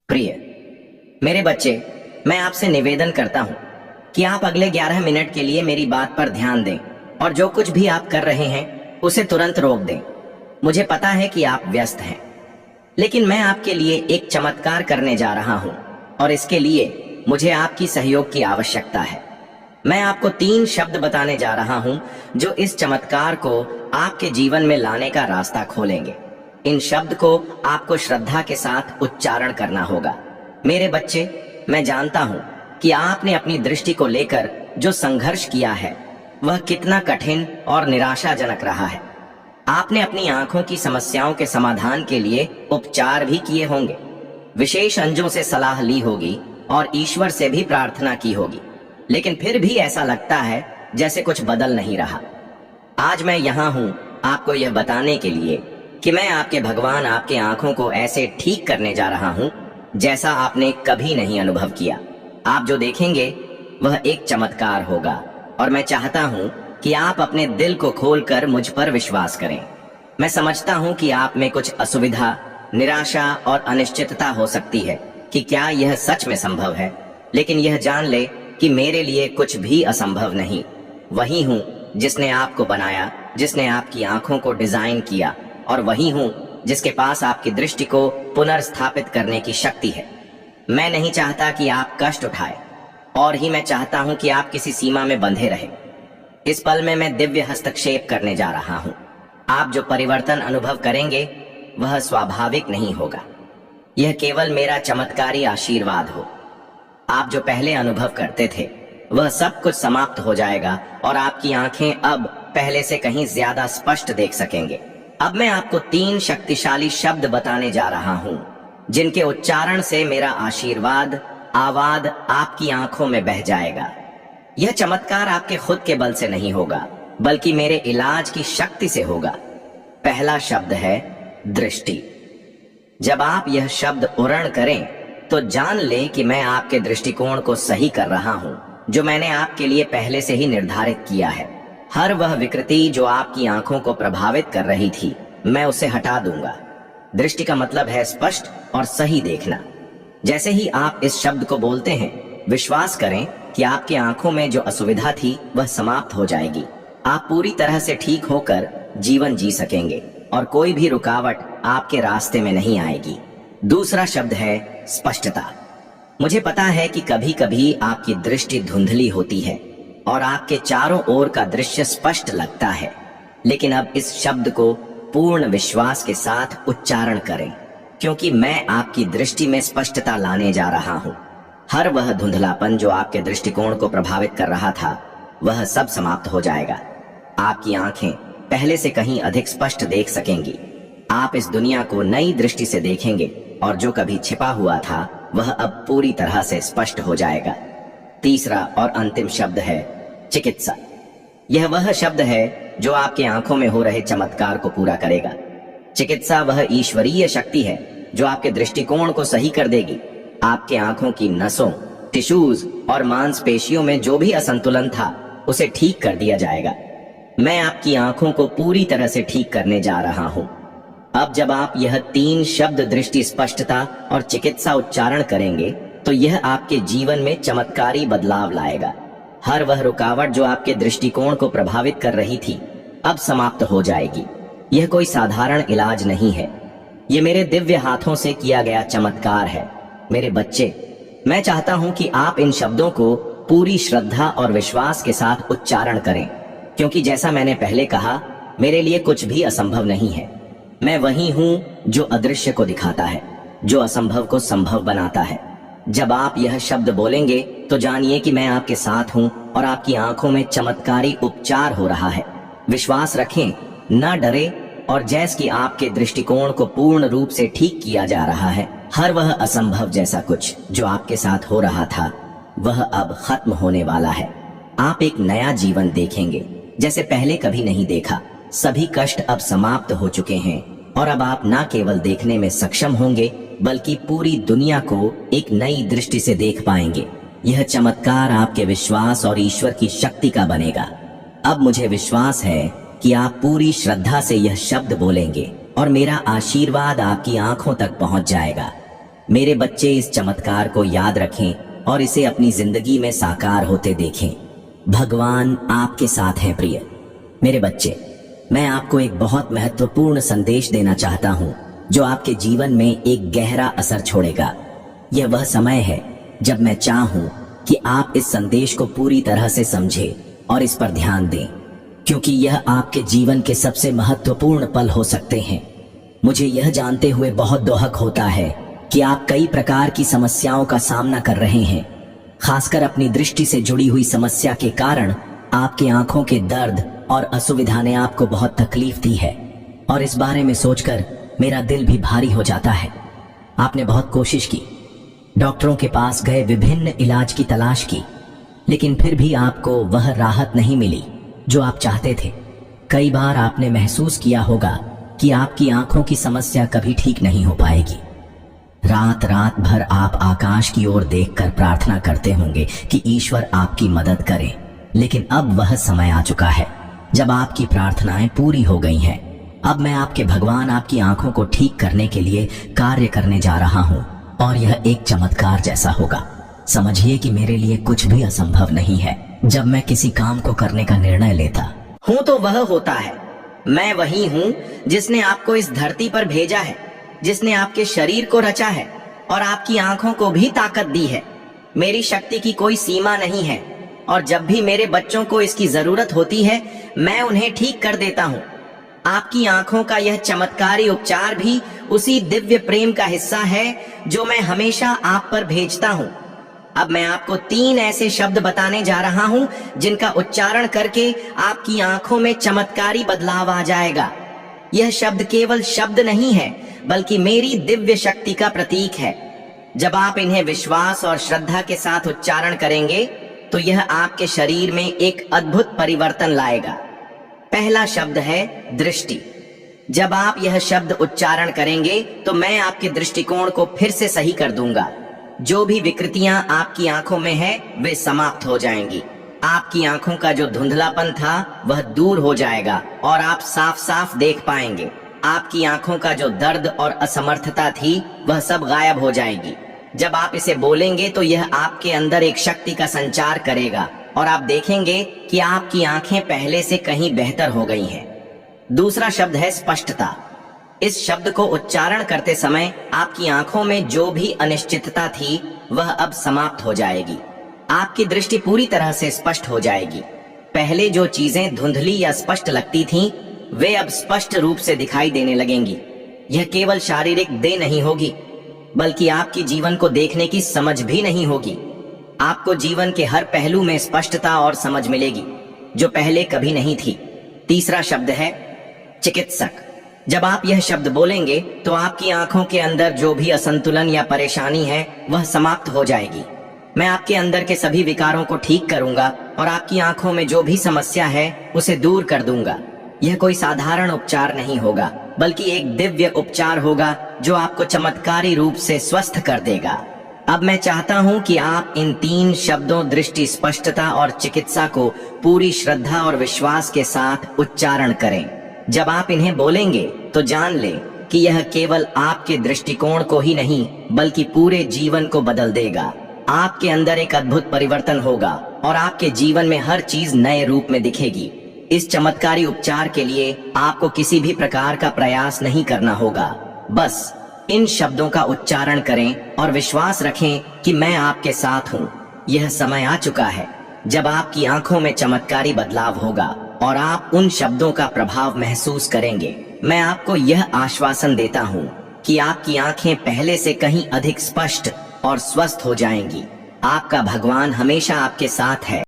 प्रिय मेरे बच्चे, मैं आपसे निवेदन करता हूं कि आप अगले 11 मिनट के लिए मेरी बात पर ध्यान दें और जो कुछ भी आप कर रहे हैं उसे तुरंत रोक दें। मुझे पता है कि आप व्यस्त हैं, लेकिन मैं आपके लिए एक चमत्कार करने जा रहा हूं और इसके लिए मुझे आपकी सहयोग की आवश्यकता है। मैं आपको 3 शब्द बताने जा रहा हूं जो इस चमत्कार को आपके जीवन में लाने का रास्ता खोलेंगे। इन शब्द को आपको श्रद्धा के साथ उच्चारण करना होगा। मेरे बच्चे, मैं जानता हूं कि आपने अपनी दृष्टि को लेकर जो संघर्ष किया है वह कितना कठिन और निराशाजनक रहा है। आपने अपनी आंखों की समस्याओं के समाधान के लिए उपचार भी किए होंगे, विशेष अंजों से सलाह ली होगी और ईश्वर से भी प्रार्थना की होगी, लेकिन फिर भी ऐसा लगता है जैसे कुछ बदल नहीं रहा। आज मैं यहाँ हूँ आपको यह बताने के लिए कि मैं आपके भगवान आपके आंखों को ऐसे ठीक करने जा रहा हूँ जैसा आपने कभी नहीं अनुभव किया। आप जो देखेंगे वह एक चमत्कार होगा और मैं चाहता हूँ कि आप अपने दिल को खोलकर मुझ पर विश्वास करें। मैं समझता हूँ कि आप में कुछ असुविधा, निराशा और अनिश्चितता हो सकती है कि क्या यह सच में संभव है, लेकिन यह जान ले कि मेरे लिए कुछ भी असंभव नहीं। वही हूँ जिसने आपको बनाया, जिसने आपकी आंखों को डिजाइन किया, और वही हूँ जिसके पास आपकी दृष्टि को पुनर्स्थापित करने की शक्ति है। मैं नहीं चाहता कि आप कष्ट उठाएं, और ही मैं चाहता हूँ कि आप किसी सीमा में बंधे रहें। इस पल में मैं दिव्य हस्तक्षेप करने जा रहा हूँ। आप जो परिवर्तन अनुभव करेंगे वह स्वाभाविक नहीं होगा, यह केवल मेरा चमत्कारी आशीर्वाद हो। आप जो पहले अनुभव करते थे वह सब कुछ समाप्त हो जाएगा और आपकी आंखें अब पहले से कहीं ज्यादा स्पष्ट देख सकेंगे। अब मैं आपको 3 शक्तिशाली शब्द बताने जा रहा हूं जिनके उच्चारण से मेरा आशीर्वाद आवाज आपकी आंखों में बह जाएगा। यह चमत्कार आपके खुद के बल से नहीं होगा, बल्कि मेरे इलाज की शक्ति से होगा। पहला शब्द है दृष्टि। जब आप यह शब्द उच्चारण करें तो जान ले कि मैं आपके दृष्टिकोण को सही कर रहा हूं, जो मैंने आपके लिए पहले से ही निर्धारित किया है। हर वह विकृति जो आपकी आंखों को प्रभावित कर रही थी, मैं उसे हटा दूंगा। दृष्टि का मतलब है स्पष्ट और सही देखना। जैसे ही आप इस शब्द को बोलते हैं, विश्वास करें कि आपकी आंखों में जो असुविधा थी वह समाप्त हो जाएगी। आप पूरी तरह से ठीक होकर जीवन जी सकेंगे और कोई भी रुकावट आपके रास्ते में नहीं आएगी। दूसरा शब्द है स्पष्टता। मुझे पता है कि कभी कभी आपकी दृष्टि धुंधली होती है और आपके चारों ओर का दृश्य स्पष्ट लगता है, लेकिन अब इस शब्द को पूर्ण विश्वास के साथ उच्चारण करें, क्योंकि मैं आपकी दृष्टि में स्पष्टता लाने जा रहा हूं। हर वह धुंधलापन जो आपके दृष्टिकोण को प्रभावित कर रहा था, वह सब समाप्त हो जाएगा। आपकी आंखें पहले से कहीं अधिक स्पष्ट देख सकेंगी। आप इस दुनिया को नई दृष्टि से देखेंगे और जो कभी छिपा हुआ था वह अब पूरी तरह से स्पष्ट हो जाएगा। तीसरा और अंतिम शब्द है चिकित्सा। यह वह शब्द है जो आपके आंखों में हो रहे चमत्कार को पूरा करेगा। चिकित्सा वह ईश्वरीय शक्ति है जो आपके दृष्टिकोण को सही कर देगी। आपके आंखों की नसों, टिश्यूज और मांसपेशियों में जो भी असंतुलन था उसे ठीक कर दिया जाएगा। मैं आपकी आंखों को पूरी तरह से ठीक करने जा रहा हूं। अब जब आप यह 3 शब्द दृष्टि, स्पष्टता और चिकित्सा उच्चारण करेंगे तो यह आपके जीवन में चमत्कारी बदलाव लाएगा। हर वह रुकावट जो आपके दृष्टिकोण को प्रभावित कर रही थी अब समाप्त हो जाएगी। यह कोई साधारण इलाज नहीं है, यह मेरे दिव्य हाथों से किया गया चमत्कार है। मेरे बच्चे, मैं चाहता हूं कि आप इन शब्दों को पूरी श्रद्धा और विश्वास के साथ उच्चारण करें, क्योंकि जैसा मैंने पहले कहा, मेरे लिए कुछ भी असंभव नहीं है। मैं वही हूं जो अदृश्य को दिखाता है, जो असंभव को संभव बनाता है। जब आप यह शब्द बोलेंगे तो जानिए कि मैं आपके साथ हूं और आपकी आंखों में चमत्कारी उपचार हो रहा है। विश्वास रखें, न डरे, और जैसे कि आपके दृष्टिकोण को पूर्ण रूप से ठीक किया जा रहा है, हर वह असंभव जैसा कुछ जो आपके साथ हो रहा था वह अब खत्म होने वाला है। आप एक नया जीवन देखेंगे जैसे पहले कभी नहीं देखा। सभी कष्ट अब समाप्त हो चुके हैं और अब आप न केवल देखने में सक्षम होंगे बल्कि पूरी दुनिया को एक नई दृष्टि से देख पाएंगे। यह चमत्कार आपके विश्वास और ईश्वर की शक्ति का बनेगा। अब मुझे विश्वास है कि आप पूरी श्रद्धा से यह शब्द बोलेंगे और मेरा आशीर्वाद आपकी आंखों तक पहुंच जाएगा। मेरे बच्चे इस चमत्कार को याद रखें और इसे अपनी जिंदगी में साकार होते देखें। भगवान आपके साथ है प्रिय। मेरे बच्चे, मैं आपको एक बहुत महत्वपूर्ण संदेश देना चाहता हूं जो आपके जीवन में एक गहरा असर छोड़ेगा। यह वह समय है जब मैं चाहूं कि आप इस संदेश को पूरी तरह से समझें और इस पर ध्यान दें, क्योंकि यह आपके जीवन के सबसे महत्वपूर्ण पल हो सकते हैं। मुझे यह जानते हुए बहुत दुख होता है कि आप कई प्रकार की समस्याओं का सामना कर रहे हैं। खासकर अपनी दृष्टि से जुड़ी हुई समस्या के कारण आपकी आंखों के दर्द और असुविधा ने आपको बहुत तकलीफ दी है, और इस बारे में सोचकर मेरा दिल भी भारी हो जाता है। आपने बहुत कोशिश की, डॉक्टरों के पास गए, विभिन्न इलाज की तलाश की, लेकिन फिर भी आपको वह राहत नहीं मिली जो आप चाहते थे। कई बार आपने महसूस किया होगा कि आपकी आंखों की समस्या कभी ठीक नहीं हो पाएगी। रात रात भर आप आकाश की ओर देखकर प्रार्थना करते होंगे कि ईश्वर आपकी मदद करे, लेकिन अब वह समय आ चुका है जब आपकी प्रार्थनाएं पूरी हो गई हैं। अब मैं आपके भगवान आपकी आंखों को ठीक करने के लिए कार्य करने जा रहा हूं, और यह एक चमत्कार जैसा होगा। समझिए कि मेरे लिए कुछ भी असंभव नहीं है। जब मैं किसी काम को करने का निर्णय लेता हूं तो वह होता है। मैं वही हूं जिसने आपको इस धरती पर भेजा है, जिसने आपके शरीर को रचा है और आपकी आंखों को भी ताकत दी है। मेरी शक्ति की कोई सीमा नहीं है, और जब भी मेरे बच्चों को इसकी जरूरत होती है मैं उन्हें ठीक कर देता हूँ। आपकी आंखों का यह चमत्कारी उपचार भी उसी दिव्य प्रेम का हिस्सा है जो मैं हमेशा आप पर भेजता हूँ। अब मैं आपको 3 ऐसे शब्द बताने जा रहा हूँ जिनका उच्चारण करके आपकी आंखों में चमत्कारी बदलाव आ जाएगा। यह शब्द केवल शब्द नहीं है, बल्कि मेरी दिव्य शक्ति का प्रतीक है। जब आप इन्हें विश्वास और श्रद्धा के साथ उच्चारण करेंगे तो यह आपके शरीर में एक अद्भुत परिवर्तन लाएगा। पहला शब्द है दृष्टि। जब आप यह शब्द उच्चारण करेंगे तो मैं आपके दृष्टिकोण को फिर से सही कर दूंगा। जो भी विकृतियां आपकी आंखों में है वे समाप्त हो जाएंगी। आपकी आंखों का जो धुंधलापन था वह दूर हो जाएगा और आप साफ साफ देख पाएंगे। आपकी आंखों का जो दर्द और असमर्थता थी वह सब गायब हो जाएगी। जब आप इसे बोलेंगे तो यह आपके अंदर एक शक्ति का संचार करेगा और आप देखेंगे कि आपकी आंखें पहले से कहीं बेहतर हो गई हैं। दूसरा शब्द है स्पष्टता। इस शब्द को उच्चारण करते समय आपकी आंखों में जो भी अनिश्चितता थी वह अब समाप्त हो जाएगी। आपकी दृष्टि पूरी तरह से स्पष्ट हो जाएगी। पहले जो चीजें धुंधली या स्पष्ट लगती थीं, वे अब स्पष्ट रूप से दिखाई देने लगेंगी। यह केवल शारीरिक देह नहीं होगी, बल्कि आपकी जीवन को देखने की समझ भी नहीं होगी। आपको जीवन के हर पहलू में स्पष्टता और समझ मिलेगी जो पहले कभी नहीं थी। तीसरा शब्द है चिकित्सक। जब आप यह शब्द बोलेंगे तो आपकी आंखों के अंदर जो भी असंतुलन या परेशानी है वह समाप्त हो जाएगी। मैं आपके अंदर के सभी विकारों को ठीक करूंगा और आपकी आंखों में जो भी समस्या है उसे दूर कर दूंगा। यह कोई साधारण उपचार नहीं होगा, बल्कि एक दिव्य उपचार होगा जो आपको चमत्कारी रूप से स्वस्थ कर देगा। अब मैं चाहता हूं कि आप इन 3 शब्दों दृष्टि, स्पष्टता और चिकित्सा को पूरी श्रद्धा और विश्वास के साथ उच्चारण करें। जब आप इन्हें बोलेंगे तो जान लें कि यह केवल आपके दृष्टिकोण को ही नहीं बल्कि पूरे जीवन को बदल देगा। आपके अंदर एक अद्भुत परिवर्तन होगा और आपके जीवन में हर चीज नए रूप में दिखेगी। इस चमत्कारी उपचार के लिए आपको किसी भी प्रकार का प्रयास नहीं करना होगा। बस इन शब्दों का उच्चारण करें और विश्वास रखें कि मैं आपके साथ हूँ। यह समय आ चुका है जब आपकी आंखों में चमत्कारी बदलाव होगा और आप उन शब्दों का प्रभाव महसूस करेंगे। मैं आपको यह आश्वासन देता हूँ कि आपकी आंखें पहले से कहीं अधिक स्पष्ट और स्वस्थ हो जाएंगी। आपका भगवान हमेशा आपके साथ है।